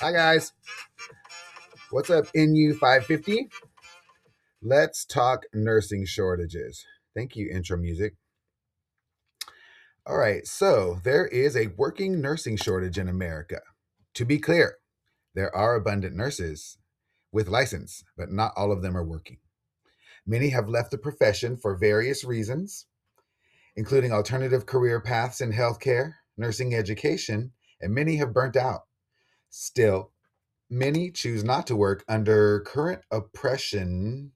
Hi, guys. What's up, NU 550? Let's talk nursing shortages. Thank you, intro music. All right, so there is a working nursing shortage in America. To be clear, there are abundant nurses with license, but not all of them are working. Many have left the profession for various reasons, including alternative career paths in healthcare, nursing education, and many have burnt out. Still, many choose not to work under the current oppression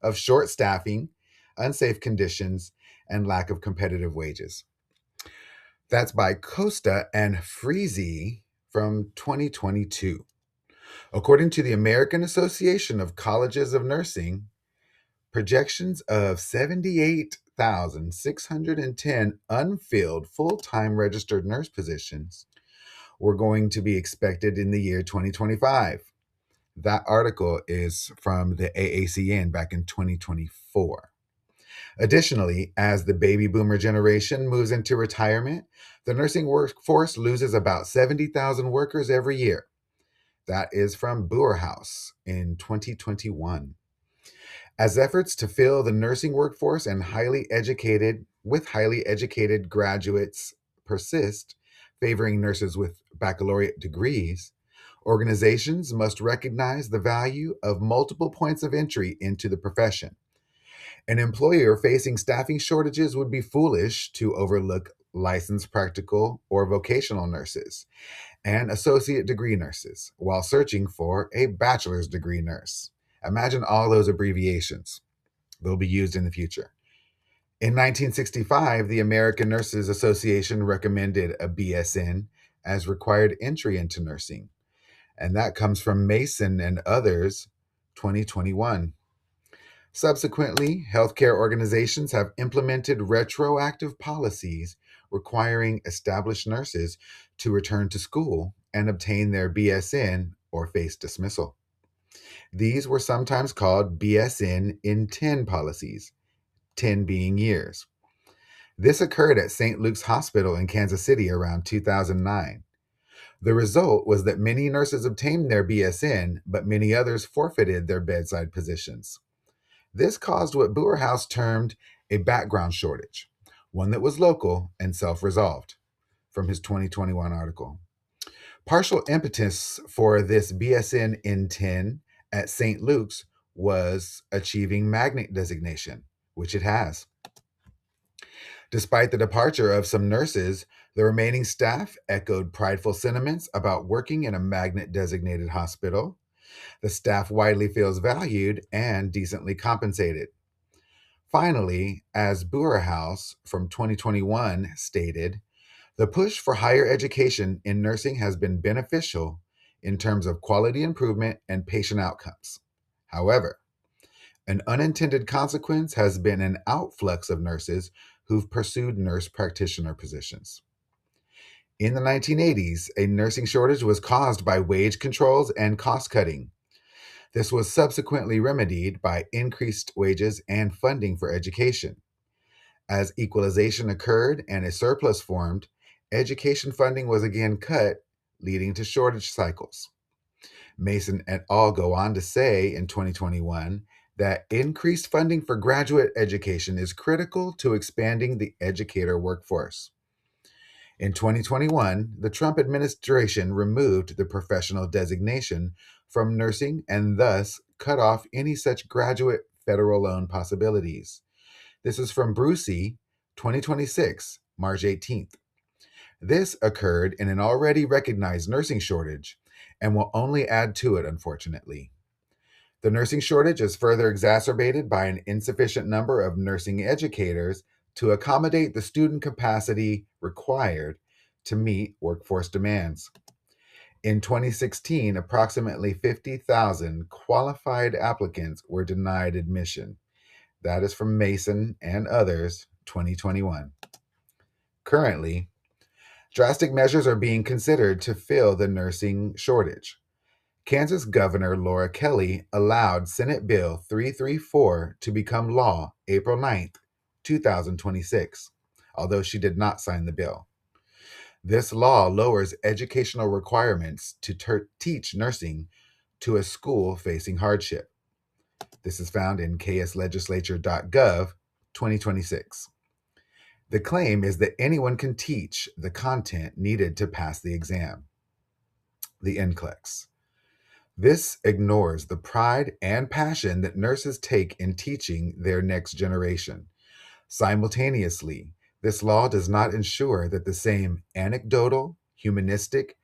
of short staffing, unsafe conditions, and lack of competitive wages. That's by Costa and Freezy from 2022. According to the American Association of Colleges of Nursing, projections of 78,610 unfilled full time registered nurse positions were going to be expected in the year 2025. That article is from the AACN back in 2024. Additionally, as the baby boomer generation moves into retirement, the nursing workforce loses about 70,000 workers every year. That is from House in 2021. As efforts to fill the nursing workforce and highly educated graduates persist, favoring nurses with baccalaureate degrees, organizations must recognize the value of multiple points of entry into the profession. An employer facing staffing shortages would be foolish to overlook licensed practical or vocational nurses and associate degree nurses while searching for a bachelor's degree nurse. Imagine all those abbreviations. They'll be used in the future. In 1965, the American Nurses Association recommended a BSN as required entry into nursing, and that comes from Mason and others, 2021. Subsequently, healthcare organizations have implemented retroactive policies requiring established nurses to return to school and obtain their BSN or face dismissal. These were sometimes called BSN in 10 policies, 10 being years. This occurred at St. Luke's Hospital in Kansas City around 2009. The result was that many nurses obtained their BSN, but many others forfeited their bedside positions. This caused what House termed a background shortage, one that was local and self resolved, from his 2021 article. Partial impetus for this BSN in 10 at St. Luke's was achieving magnet designation, which it has. Despite the departure of some nurses, the remaining staff echoed prideful sentiments about working in a magnet designated hospital. The staff widely feels valued and decently compensated. Finally, as House from 2021 stated, the push for higher education in nursing has been beneficial in terms of quality improvement and patient outcomes. However, an unintended consequence has been an outflux of nurses who've pursued nurse practitioner positions. In the 1980s, a nursing shortage was caused by wage controls and cost cutting. This was subsequently remedied by increased wages and funding for education. As equalization occurred and a surplus formed, education funding was again cut, leading to shortage cycles. Mason et al. Go on to say in 2021 that increased funding for graduate education is critical to expanding the educator workforce. In 2021, the Trump administration removed the professional designation from nursing and thus cut off any such graduate federal loan possibilities. This is from Brucey, 2026, March 18th. This occurred in an already recognized nursing shortage and will only add to it, unfortunately. The nursing shortage is further exacerbated by an insufficient number of nursing educators to accommodate the student capacity required to meet workforce demands. In 2016, approximately 50,000 qualified applicants were denied admission. That is from Mason and others, 2021. Currently, drastic measures are being considered to fill the nursing shortage. Kansas Governor Laura Kelly allowed Senate Bill 334 to become law April 9th, 2026, although she did not sign the bill. This law lowers educational requirements to teach nursing to a school facing hardship. This is found in kslegislature.gov 2026. The claim is that anyone can teach the content needed to pass the exam. The NCLEX. This ignores the pride and passion that nurses take in teaching their next generation. Simultaneously, this law does not ensure that the same anecdotal, humanistic,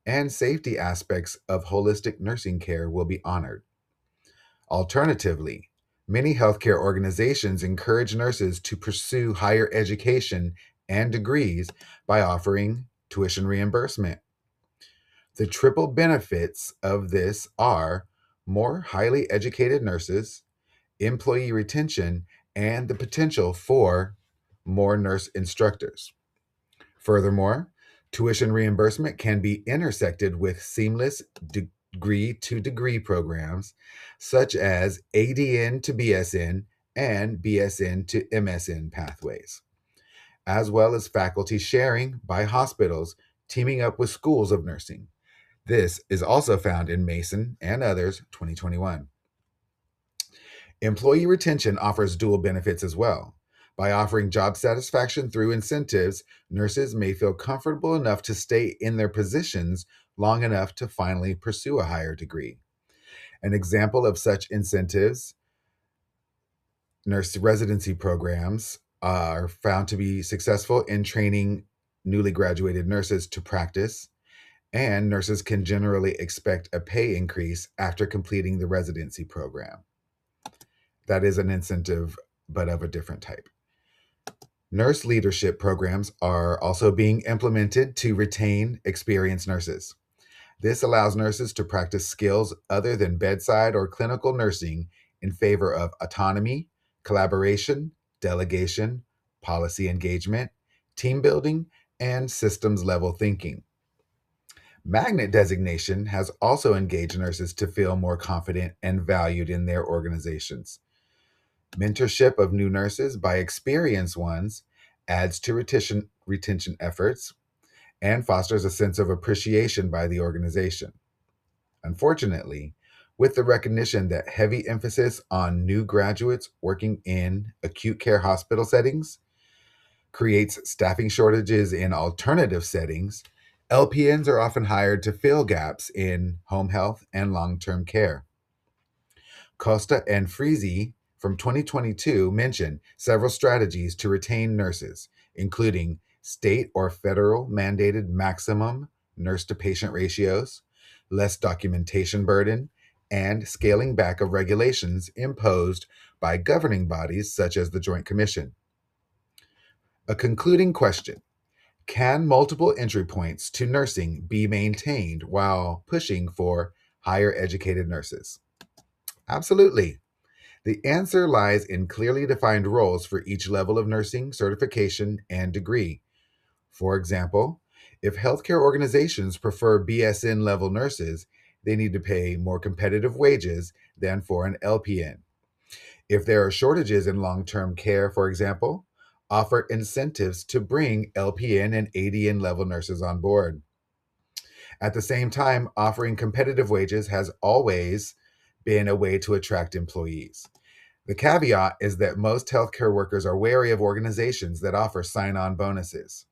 and safety aspects of holistic nursing care will be honored. Alternatively, many healthcare organizations encourage nurses to pursue higher education and degrees by offering tuition reimbursement. The triple benefits of this are more highly educated nurses, employee retention, and the potential for more nurse instructors. Furthermore, tuition reimbursement can be intersected with seamless degree to degree programs such as ADN to BSN and BSN to MSN pathways, as well as faculty sharing by hospitals teaming up with schools of nursing. This is also found in Mason and others 2021. Employee retention offers dual benefits as well. By offering job satisfaction through incentives, nurses may feel comfortable enough to stay in their positions long enough to finally pursue a higher degree. An example of such incentives, nurse residency programs are found to be successful in training newly graduated nurses to practice, and nurses can generally expect a pay increase after completing the residency program. That is an incentive, but of a different type. Nurse leadership programs are also being implemented to retain experienced nurses. This allows nurses to practice skills other than bedside or clinical nursing in favor of autonomy, collaboration, delegation, policy engagement, team building, and systems level thinking. Magnet designation has also engaged nurses to feel more confident and valued in their organizations. Mentorship of new nurses by experienced ones adds to retention efforts and fosters a sense of appreciation by the organization. Unfortunately, with the recognition that heavy emphasis on new graduates working in acute care hospital settings creates staffing shortages in alternative settings, LPNs are often hired to fill gaps in home health and long-term care. Costa and Friese from 2022 mention several strategies to retain nurses, including state or federal mandated maximum nurse to patient ratios, less documentation burden, and scaling back of regulations imposed by governing bodies such as the Joint Commission. A concluding question: can multiple entry points to nursing be maintained while pushing for higher educated nurses? Absolutely. The answer lies in clearly defined roles for each level of nursing, certification, and degree. For example, if healthcare organizations prefer BSN level nurses, they need to pay more competitive wages than for an LPN. If there are shortages in long term care, for example, offer incentives to bring LPN and ADN level nurses on board. At the same time, offering competitive wages has always been a way to attract employees. The caveat is that most healthcare workers are wary of organizations that offer sign on bonuses.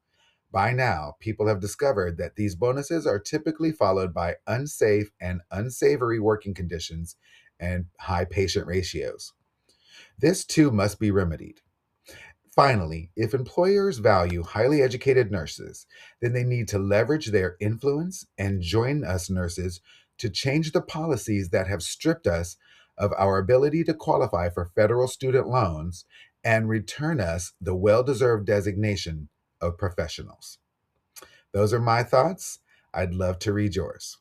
By now, people have discovered that these bonuses are typically followed by unsafe and unsavory working conditions and high patient ratios. This too must be remedied. Finally, if employers value highly educated nurses, then they need to leverage their influence and join us nurses to change the policies that have stripped us of our ability to qualify for federal student loans and return us the well deserved designation of professionals. Those are my thoughts. I'd love to read yours.